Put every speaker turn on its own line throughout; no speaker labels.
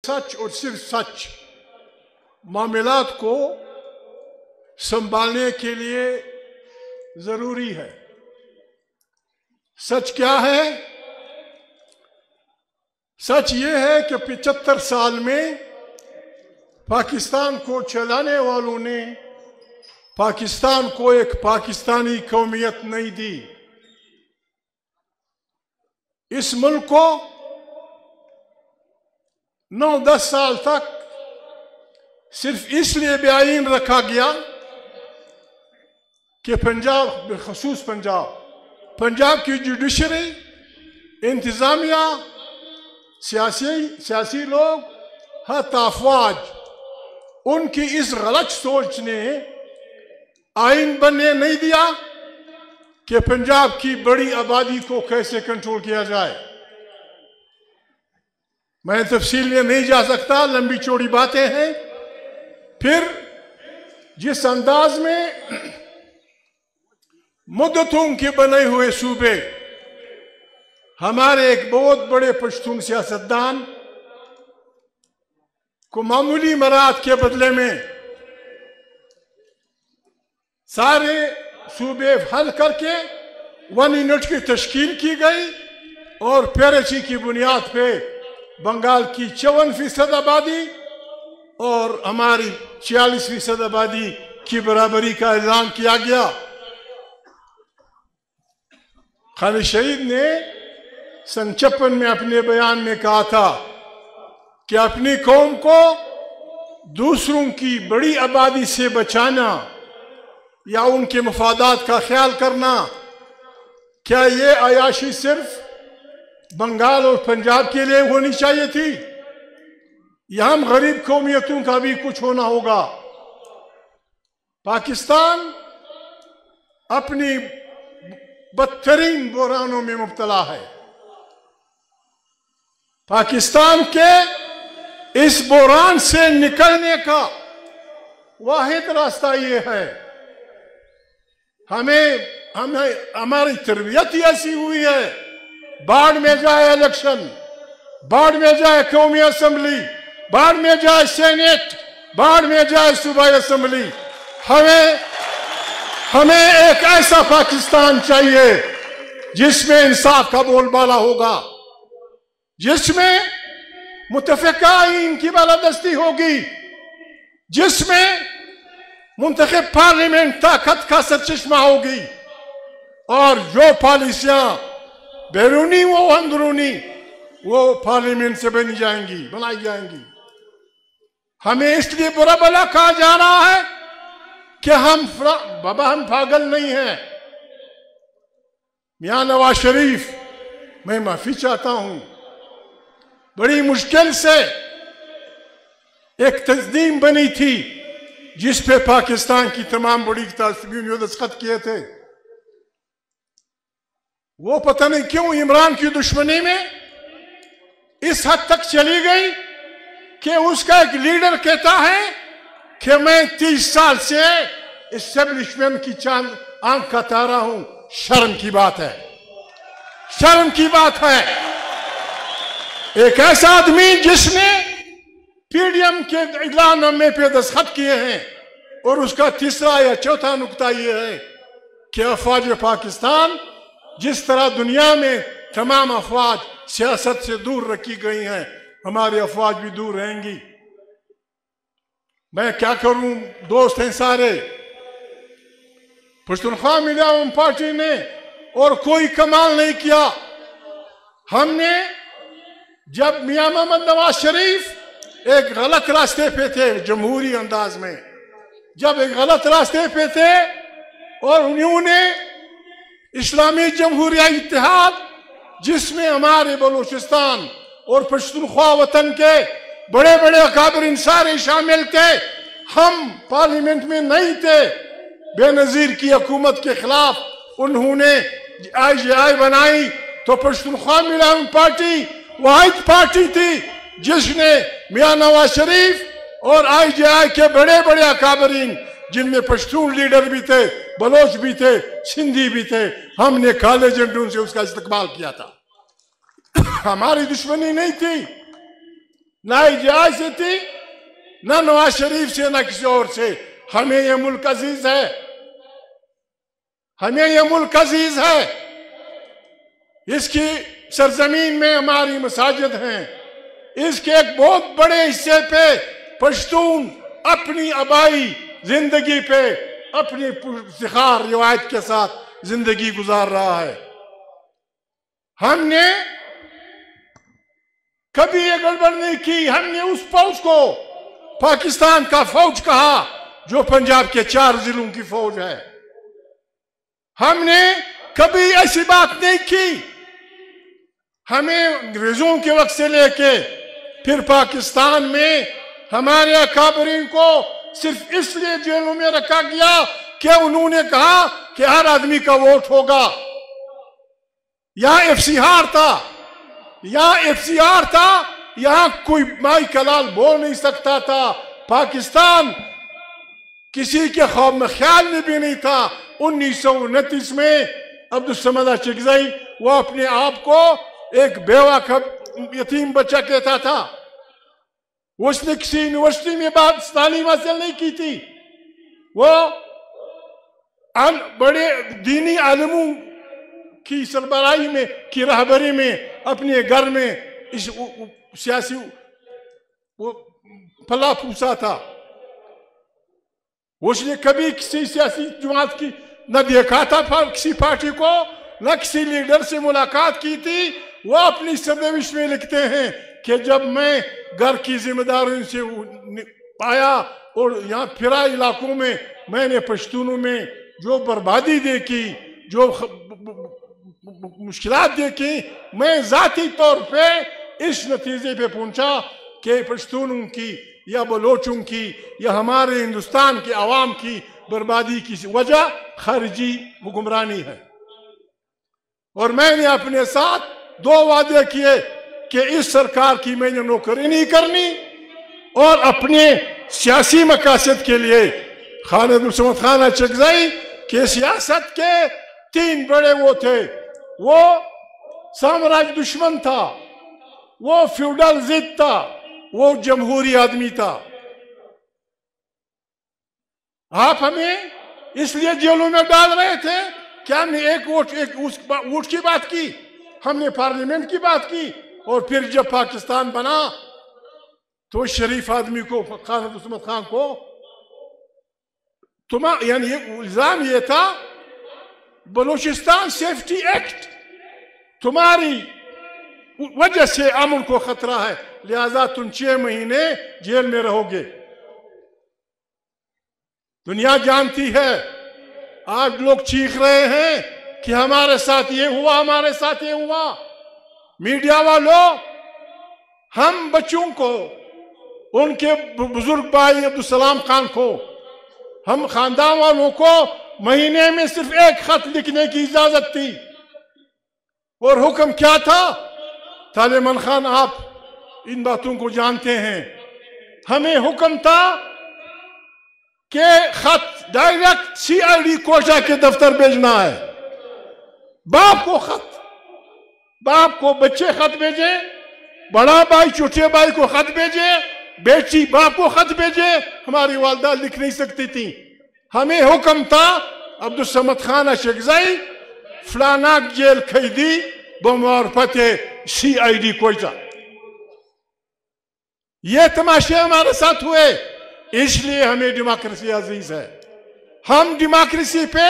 सच और सिर्फ सच मामलात को संभालने के लिए जरूरी है। सच क्या है? सच ये है कि 75 साल में पाकिस्तान को चलाने वालों ने पाकिस्तान को एक पाकिस्तानी कौमियत नहीं दी। इस मुल्क को 9-10 साल तक सिर्फ इसलिए बेआईन रखा गया कि पंजाब, बिलखसूस पंजाब की जुडिशरी, इंतजामिया, सियासी लोग, हत्ता अफवाज, उनकी इस गलत सोच ने आइन बनने नहीं दिया कि पंजाब की बड़ी आबादी को कैसे कंट्रोल किया जाए। मैं तफसील में नहीं जा सकता, लंबी चौड़ी बातें हैं। फिर जिस अंदाज में मुद्दतों के बने हुए सूबे हमारे एक बहुत बड़े पश्तून सियासतदान को मामूली मराहत के बदले में सारे सूबे हल करके 1 यूनिट की तश्कील की गई और पैरिसी की बुनियाद पे बंगाल की 54% आबादी और हमारी 46% आबादी की बराबरी का ऐलान किया गया। खालिद शहीद ने सन 56 में अपने बयान में कहा था कि अपनी कौम को दूसरों की बड़ी आबादी से बचाना या उनके मफादात का ख्याल करना, क्या ये अयाशी सिर्फ बंगाल और पंजाब के लिए होनी चाहिए थी? या हम गरीब कौमियतों का भी कुछ होना होगा? पाकिस्तान अपनी बदतरीन बुरानों में मुब्तला है। पाकिस्तान के इस बुरान से निकलने का वाहिद रास्ता ये है, हमारी तरबियत ही ऐसी हुई है, बाढ़ में जाए इलेक्शन, बाढ़ में जाए कौमी असेंबली, बाढ़ में जाए सेनेट, बाढ़ में जाए सूबाई असेंबली, हमें एक ऐसा पाकिस्तान चाहिए जिसमें इंसाफ का बोलबाला होगा, जिसमें मुतफ़िका आईन की बालादस्ती होगी, जिसमें मुंतखब पार्लियामेंट ताकत का सरचश्मा होगी और जो पॉलिसियां बैरूनी वो अंदरूनी वो पार्लियामेंट से बनाई जाएंगी। हमें इसलिए बुरा भला कहा जा रहा है कि हम पागल नहीं हैं। मियां नवाज शरीफ, मैं माफी चाहता हूं, बड़ी मुश्किल से एक तंजीम बनी थी जिस पे पाकिस्तान की तमाम बड़ी तस्वीरें दस्तखत किए थे। वो पता नहीं क्यों इमरान की दुश्मनी में इस हद तक चली गई कि उसका एक लीडर कहता है कि मैं 30 साल से एस्टेब्लिशमेंट की चांद आंख का तारा हूं। शर्म की बात है, शर्म की बात है। एक ऐसा आदमी जिसने पीडीएम के इलानामे पे दस्तखत किए हैं और उसका तीसरा या चौथा नुक्ता यह है कि अफवाज पाकिस्तान जिस तरह दुनिया में तमाम अफवाज सियासत से दूर रखी गई हैं, हमारी अफवाज भी दूर रहेंगी। मैं क्या करूं, दोस्त हैं सारे। पश्तूनख्वा मीडिया पार्टी ने और कोई कमाल नहीं किया। हमने जब मियां मोहम्मद नवाज शरीफ एक गलत रास्ते पे थे, जमहूरी अंदाज में जब एक गलत रास्ते पे थे और उन्होंने इस्लामी जमहूरिया इत्तेहाद, जिसमें हमारे बलूचिस्तान और पश्तूनख्वा वतन के बड़े बड़े अकाबरीन सारे शामिल थे, हम पार्लियामेंट में नहीं थे। बेनजीर की हुकूमत के खिलाफ उन्होंने IGI बनाई तो पश्तूनख्वा मीडिया पार्टी वाहिद पार्टी थी जिसने मियां नवाज शरीफ और IGI के बड़े बड़े अकाबरीन, जिनमें पश्तून लीडर भी थे, बलोच भी थे, सिंधी भी थे, हमने काले झंडों से उसका इस्तकबाल किया था। हमारी दुश्मनी नहीं थी, ना इजाजती, ना नवाज शरीफ से, ना किसी और से। हमें यह मुल्क अजीज है, हमें यह मुल्क अजीज है। इसकी सरजमीन में हमारी मसाजिद हैं। इसके एक बहुत बड़े हिस्से पे पश्तून अपनी आबाई जिंदगी पे अपनी इफ्तिखार रिवायत के साथ जिंदगी गुजार रहा है। हमने कभी ये गड़बड़ नहीं की। हमने उस फौज को पाकिस्तान का फौज कहा जो पंजाब के 4 जिलों की फौज है। हमने कभी ऐसी बात नहीं की। हमें अंग्रेजों के वक्त से लेके फिर पाकिस्तान में हमारे अकाबरीन को सिर्फ इसलिए जेलों में रखा गया कि उन्होंने कहा कि हर आदमी का वोट होगा। या एफसीआर था, या एफसीआर था, यहां कोई माई कलाल बोल नहीं सकता था। पाकिस्तान किसी के ख्वाब में ख्याल में भी नहीं था। 1929 में अब्दुल समद चिकज़ई वो अपने आप को एक बेवा का यतीम बच्चा कहता था। उसने किसी यूनिवर्सिटी में तालीम हासिल नहीं की थी। वो बड़े दीनी आलिमों की सरबराही में, की रहबरी में अपने घर में इस सियासी वो फला फूसा था। उसने कभी किसी सियासी जमात की न देखा था किसी पार्टी को, न किसी लीडर से मुलाकात की थी। वो अपनी संदेश में लिखते हैं कि जब मैं घर की जिम्मेदारियों से आया और यहाँ फिरा इलाकों में, मैंने पश्तूनों में जो बर्बादी देखी, जो मुश्किलात देखी, मैं जाती तौर पे इस नतीजे पे पहुंचा कि पश्तूनों की या बलोचों की या हमारे हिंदुस्तान के अवाम की बर्बादी की वजह खारिजी हुक्मरानी है। और मैंने अपने साथ 2 वादे किए कि इस सरकार की मैंने नौकरी नहीं करनी और अपने सियासी मकासद के लिए खान अब्दुल समद खान चिकज़ई के सियासत के 3 बड़े वो थे। वो साम्राज्य दुश्मन था, वो फ्यूडल जिद था, वो जमहूरी आदमी था। आप हमें इसलिए जेलों में डाल रहे थे कि हमने एक वोट की बात की, हमने पार्लियामेंट की बात की। और फिर जब पाकिस्तान बना तो शरीफ आदमी को, खान अब्दुल समद खान को, यानी इल्जाम ये था बलूचिस्तान सेफ्टी एक्ट तुम्हारी वजह से अमन को खतरा है, लिहाजा तुम 6 महीने जेल में रहोगे। दुनिया जानती है। आज लोग चीख रहे हैं कि हमारे साथ ये हुआ, हमारे साथ ये हुआ। मीडिया वालों, हम बच्चों को, उनके बुजुर्ग भाई अब्दुल सलाम खान को, हम खानदान वालों को महीने में सिर्फ 1 खत लिखने की इजाजत थी। और हुक्म क्या था? तालिबान खान, आप इन बातों को जानते हैं। हमें हुक्म था कि खत डायरेक्ट CID कोटा के दफ्तर भेजना है। बाप को खत, बाप को बच्चे खत भेजे, बड़ा भाई छोटे भाई को खत भेजे, बेटी बाप को खत भेजे। हमारी वालदा लिख नहीं सकती थी। हमें हुक्म था अब्दुल समद खान चिकज़ई फलाना जेल कैदी बमार्फत CID कोटा। ये तमाशे हमारे साथ हुए। इसलिए हमें डेमोक्रेसी अजीज है। हम डेमोक्रेसी पे,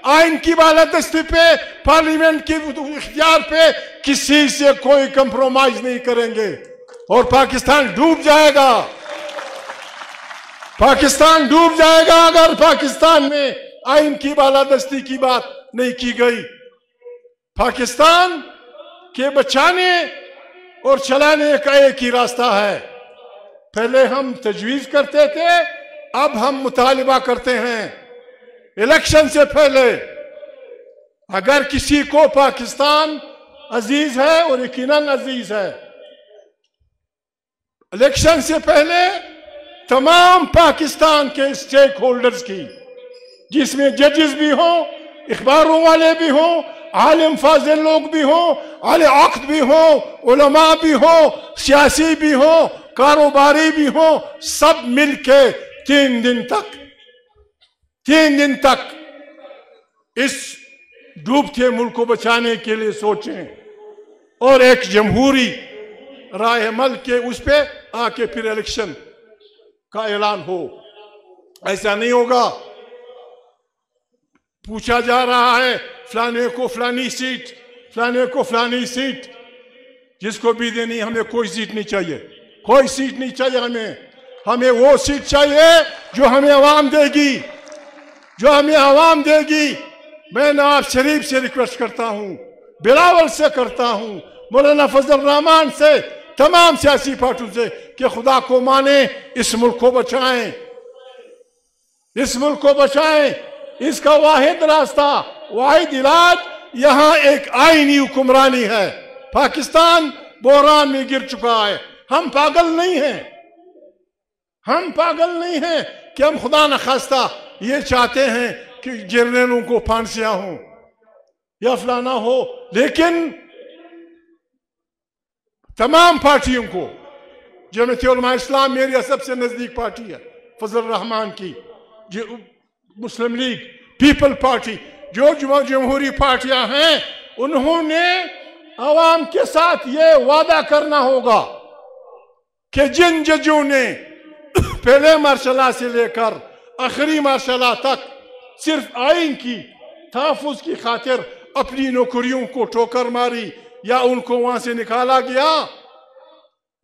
आइन की बालादस्ती पे, पार्लियामेंट की इख्तियार पे किसी से कोई कंप्रोमाइज नहीं करेंगे। और पाकिस्तान डूब जाएगा, पाकिस्तान डूब जाएगा अगर पाकिस्तान में आइन की बालादस्ती की बात नहीं की गई। पाकिस्तान के बचाने और चलाने का एक ही रास्ता है। पहले हम तजवीज करते थे, अब हम मुतालिबा करते हैं। इलेक्शन से पहले अगर किसी को पाकिस्तान अजीज है, और यकीनन अजीज है, इलेक्शन से पहले तमाम पाकिस्तान के स्टेक होल्डर्स की, जिसमें जजेस भी हों, अखबारों वाले भी हों, आलिम फाजिल लोग भी हों, आले अक्द भी हों, उलमा भी हों, सियासी भी हों, कारोबारी भी हो, सब मिलके 3 दिन तक इस डूबते मुल्क को बचाने के लिए सोचें और एक जमहूरी राय अमल के उस पे आके फिर इलेक्शन का ऐलान हो। ऐसा नहीं होगा। पूछा जा रहा है फलाने को फलानी सीट, फलाने को फलानी सीट, जिसको भी देनी, हमें कोई सीट नहीं चाहिए, कोई सीट नहीं चाहिए हमें वो सीट चाहिए जो हमें आवाम देगी, जो हमें आवाम देगी। मैं नवाब शरीफ से रिक्वेस्ट करता हूँ, बिलावल से करता हूँ, मौलाना फजल रहमान से, तमाम सियासी पार्टियों से कि खुदा को माने, इस मुल्क को बचाएं, इस मुल्क को बचाएं। इसका वाहिद रास्ता, वाहिद इलाज यहाँ एक आईनी हुक्मरानी है। पाकिस्तान बहरान में गिर चुका है। हम पागल नहीं हैं, हम पागल नहीं हैं कि हम खुदा न खास्ता ये चाहते हैं कि जर्नलों को फांसियां हों या फलाना हो, लेकिन तमाम पार्टियों को, जमीयत उलमा इस्लाम मेरी सबसे नजदीक पार्टी है, फजल रहमान की, मुस्लिम लीग, पीपल पार्टी, जो जमहूरी पार्टियां हैं, उन्होंने आवाम के साथ ये वादा करना होगा कि जिन जजों ने पहले मरहला से लेकर आखिरी मरहला तक सिर्फ आइन की तहफ़्फ़ुज़ की खातिर अपनी नौकरियों को ठोकर मारी या उनको वहां से निकाला गया,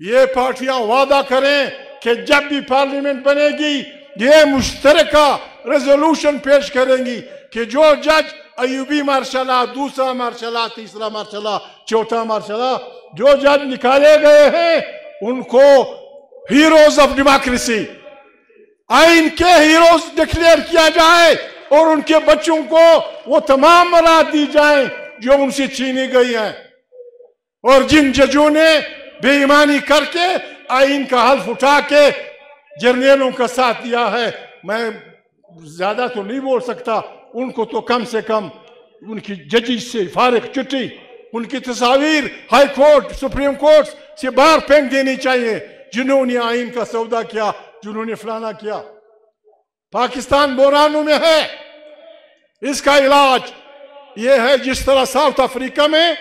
ये पार्टियां वादा करें कि जब भी पार्लियामेंट बनेगी ये मुश्तरका रेजोल्यूशन पेश करेंगी कि जो जज अयूबी मरहला, दूसरा मरहला, तीसरा मरहला, चौथा मरहला, जो जज निकाले गए हैं उनको हीरोज ऑफ डेमोक्रेसी, आइन के हीरोज डिक्लेयर किया जाए और उनके बच्चों को वो तमाम मराद दी जाए जो उनसे छीनी गई हैं। और जिन जजों ने बेईमानी करके आइन का हल्फ उठा के जर्नलों का साथ दिया है, मैं ज्यादा तो नहीं बोल सकता, उनको तो कम से कम उनकी जजी से फारिग चिट्ठी, उनकी तस्वीर हाई कोर्ट, सुप्रीम कोर्ट से बाहर फेंक देनी चाहिए, जिन्होंने आइन का सौदा किया, जिन्होंने फलाना किया। पाकिस्तान बहरानों में है, इसका इलाज ये है जिस तरह साउथ अफ्रीका में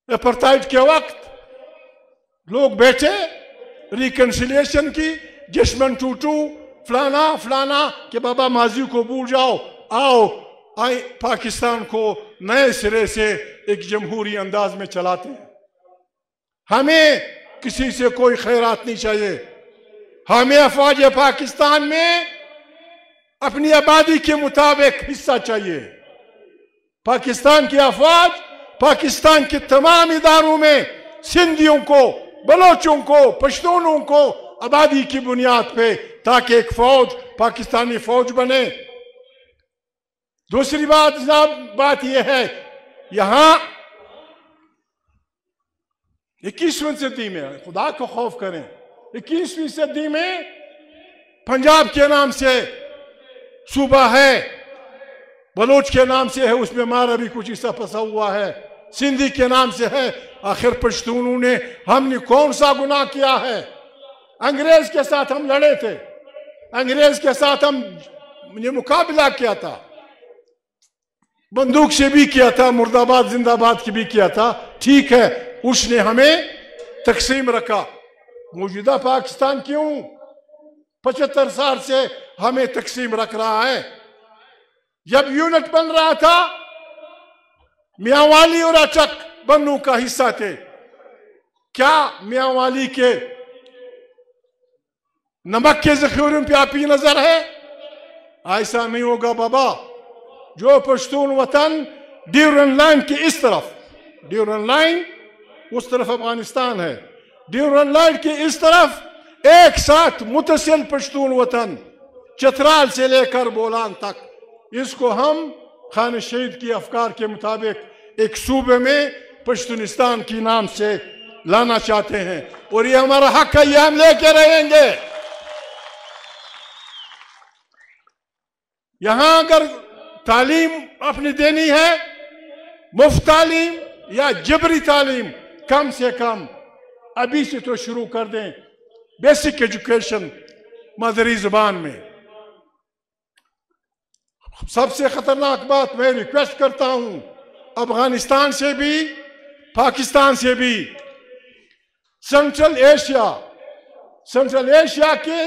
अपार्थाइड के वक्त लोग बैठे रिकंसिलिएशन की, जश्मन टूटू, फलाना फलाना कि बाबा माजी को भूल जाओ, आओ पाकिस्तान को नए सिरे से एक जमहूरी अंदाज में चलाते हैं। हमें किसी से कोई खैरात नहीं चाहिए, हमें अफवाज पाकिस्तान में अपनी आबादी के मुताबिक हिस्सा चाहिए। पाकिस्तान की अफवाज पाकिस्तान के तमाम इदारों में सिंधियों को, बलोचों को, पश्तूनों को आबादी की बुनियाद पे, ताकि एक फौज पाकिस्तानी फौज बने। दूसरी बात यह है, यहां 21वीं सदी में, खुदा को खौफ करें, 21वीं सदी में पंजाब के नाम से सूबा है, बलोच के नाम से है, उसमें मारा भी कुछ हिस्सा फंसा हुआ है, सिंधी के नाम से है। आखिर पश्तूनों ने, हमने कौन सा गुनाह किया है? अंग्रेज के साथ हम लड़े थे, अंग्रेज के साथ हमने मुकाबला किया था, बंदूक से भी किया था, मुर्दाबाद जिंदाबाद की भी किया था, ठीक है, उसने हमें तकसीम रखा। मौजूदा पाकिस्तान क्यों 75 साल से हमें तकसीम रख रहा है? जब यूनिट बन रहा था, मियांवाली और अचक बन्नू का हिस्सा थे। क्या मियांवाली के नमक के जखीरों पे आपकी नजर है? ऐसा नहीं होगा बाबा। जो पश्तून वतन ड्यूरन लाइन के इस तरफ, ड्यूरन लाइन उस तरफ अफगानिस्तान है, ड्यूरन लाइन के इस तरफ एक साथ मुतसिल पश्तून वतन, चतराल से लेकर बोलान तक, इसको हम खान शहीद की अफकार के मुताबिक एक सूबे में पश्तूनिस्तान के नाम से लाना चाहते हैं, और ये हमारा हक है, ये हम लेके रहेंगे। यहां अगर तालीम अपनी देनी है, मुफ्त तालीम या जबरी तालीम, कम से कम अभी से तो शुरू कर दें बेसिक एजुकेशन मदरी जुबान में। सबसे खतरनाक बात मैं रिक्वेस्ट करता हूं अफगानिस्तान से भी, पाकिस्तान से भी, सेंट्रल एशिया के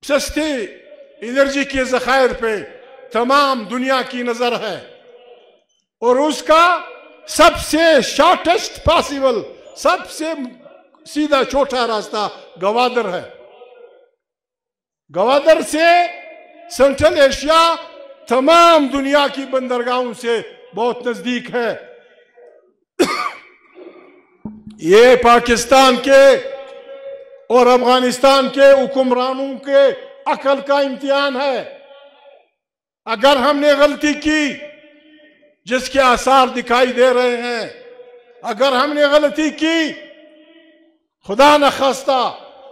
सस्ती एनर्जी के जखायर पे तमाम दुनिया की नजर है और उसका सबसे शॉर्टेस्ट पॉसिबल, सबसे सीधा छोटा रास्ता गवादर है। गवादर से सेंट्रल एशिया तमाम दुनिया की बंदरगाहों से बहुत नजदीक है। ये पाकिस्तान के और अफगानिस्तान के हुक्मरानों के अकल का इम्तिहान है। अगर हमने गलती की जिसके आसार दिखाई दे रहे हैं, अगर हमने गलती की, खुदा न खास्ता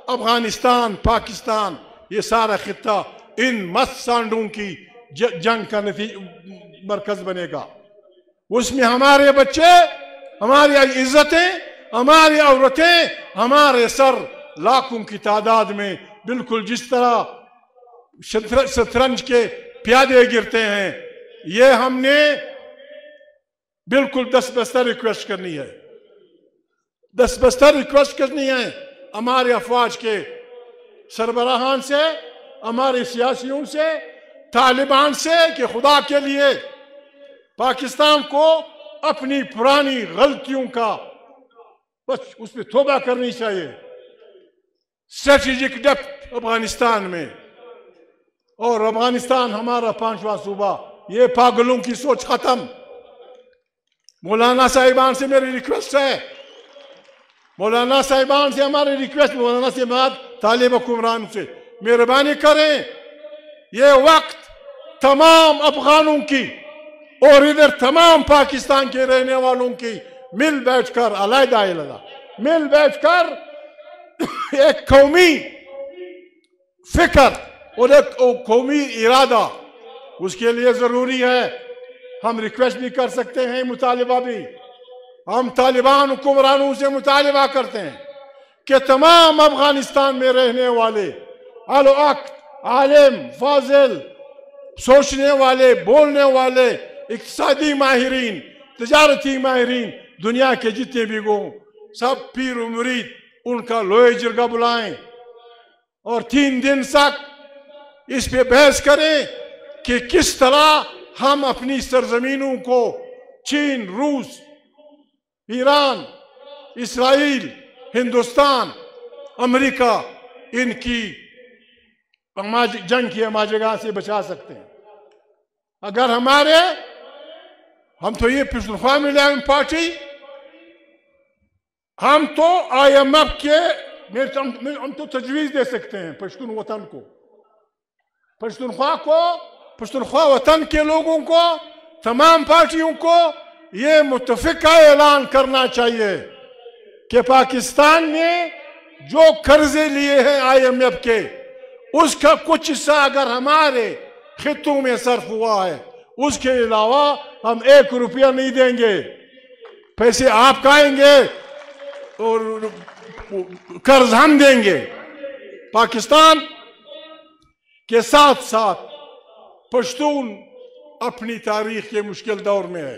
अफगानिस्तान, पाकिस्तान, ये सारा खित्ता इन मस्त सांडों की जंग का मरकज बनेगा। उसमें हमारे बच्चे, हमारी इज्जतें, हमारी औरतें, हमारे सर लाखों की तादाद में बिल्कुल जिस तरह शतरंज के प्यादे गिरते हैं, ये हमने बिल्कुल दस्तबस्तर रिक्वेस्ट करनी है, दस्तबस्तर रिक्वेस्ट करनी है हमारे अफवाज के सरबराहान से, हमारे सियासियों से, तालिबान से कि खुदा के लिए पाकिस्तान को अपनी पुरानी गलतियों का बस उस पर तौबा करनी चाहिए। स्ट्रेटेजिक डेप्थ अफगानिस्तान में, और अफगानिस्तान हमारा 5वां सूबा, ये पागलों की सोच खत्म। मौलाना साहिबान से मेरी रिक्वेस्ट है, मौलाना साहिबान से हमारी रिक्वेस्ट, मौलाना से बाद तालिब हुक्मरान से मेहरबानी करें, ये वक्त तमाम अफगानों की और इधर तमाम पाकिस्तान के रहने वालों की मिल बैठकर, अलग-अलग मिल बैठकर एक कौमी फिक्र और एक कौमी इरादा, उसके लिए जरूरी है। हम रिक्वेस्ट भी कर सकते हैं, मुतालिबा भी, हम तालिबान हुक्मरानों से मुतालिबा करते हैं कि तमाम अफगानिस्तान में रहने वाले अल-अक़्ल, आलिम, फाजिल, सोचने वाले, बोलने वाले, इक़्तिसादी माहिरीन, तजारती माहिरीन, दुनिया के जितने भी गो सब पीर व मुरीद, उनका लोहे जिरगा बुलाएं और 3 दिन तक इस पे बहस करें कि किस तरह हम अपनी सरजमीनों को चीन, रूस, ईरान, इसराइल, हिंदुस्तान, अमेरिका, इनकी जंग की अमाजगा से बचा सकते हैं। अगर हम तो ये पख्तूनख्वा मिलियन पार्टी, हम तो IMF के हम तो तजवीज़ दे सकते हैं पश्तून वतन को, पश्तूनख्वा वतन के लोगों को, तमाम पार्टियों को ये मुत्तफ़िका ऐलान करना चाहिए कि पाकिस्तान ने जो कर्जे लिए हैं IMF के, उसका कुछ हिस्सा अगर हमारे खित्तों में सर्फ हुआ है, उसके अलावा हम 1 रुपया नहीं देंगे। पैसे आप खाएंगे और कर्ज हम देंगे। पाकिस्तान के साथ साथ पश्तून अपनी तारीख के मुश्किल दौर में है।